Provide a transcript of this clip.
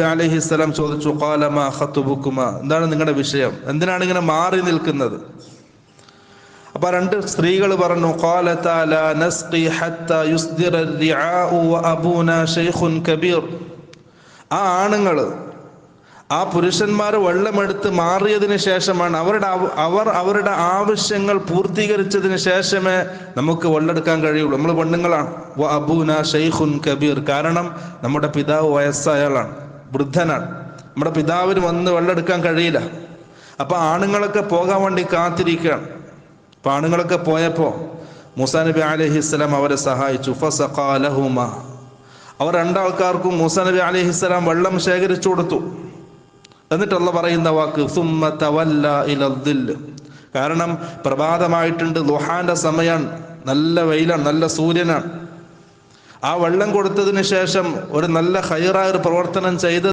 അലൈഹിസ്സലാം ചോദിച്ചു, ഖാല മാ ഖത്ബുകുമാ, എന്താണ് നിങ്ങളുടെ വിഷയം, എന്തിനാണ് ഇങ്ങനെ മാറി നിൽക്കുന്നത്? അപ്പൊ രണ്ട് സ്ത്രീകൾ പറഞ്ഞു, ഖാലതാ ലാ നസ്ഖി ഹത്താ യുസ്ദിറ അർ-റിആഉ വ അബൂനാ ശൈഖുൻ കബീർ. ആ ആണുങ്ങൾ, ആ പുരുഷന്മാർ വെള്ളമെടുത്ത് മാറിയതിന് ശേഷമാണ് അവരുടെ ആവശ്യങ്ങൾ പൂർത്തീകരിച്ചതിന് ശേഷമേ നമുക്ക് വെള്ളമെടുക്കാൻ കഴിയുള്ളൂ. നമ്മൾ പെണ്ണുങ്ങളാണ്. വ അബൂനാ ശൈഖുൻ കബീർ, കാരണം നമ്മുടെ പിതാവ് വയസ്സായാളാണ്, വൃദ്ധനാണ്. നമ്മുടെ പിതാവിന് വന്ന് വെള്ളമെടുക്കാൻ കഴിയില്ല. അപ്പൊ ആണുങ്ങളൊക്കെ പോകാൻ വേണ്ടി കാത്തിരിക്കുകയാണ്. അപ്പൊ ആണുങ്ങളൊക്കെ പോയപ്പോ മൂസാ നബി അലൈഹിസ്സലാം അവരെ സഹായിച്ചു. ഫസഖാ ലഹുമാ, അവർ രണ്ടാൾക്കാർക്കും മൂസാ നബി അലൈഹിസ്സലാം വെള്ളം ശേഖരിച്ചു കൊടുത്തു. എന്നിട്ട് അല്ലാഹ് പറയുന്ന വാക്ക് സുമ്മ തവല്ല ഇലദ്ദിൽ, കാരണം പ്രഭാതമായിട്ടുണ്ട്, ദുഹാന്റെ സമയമാണ്, നല്ല വെയിലാണ്, നല്ല സൂര്യനാണ്. ആ വെള്ളം കൊടുത്തതിന് ശേഷം ഒരു നല്ല ഖൈറായ ഒരു പ്രവർത്തനം ചെയ്ത്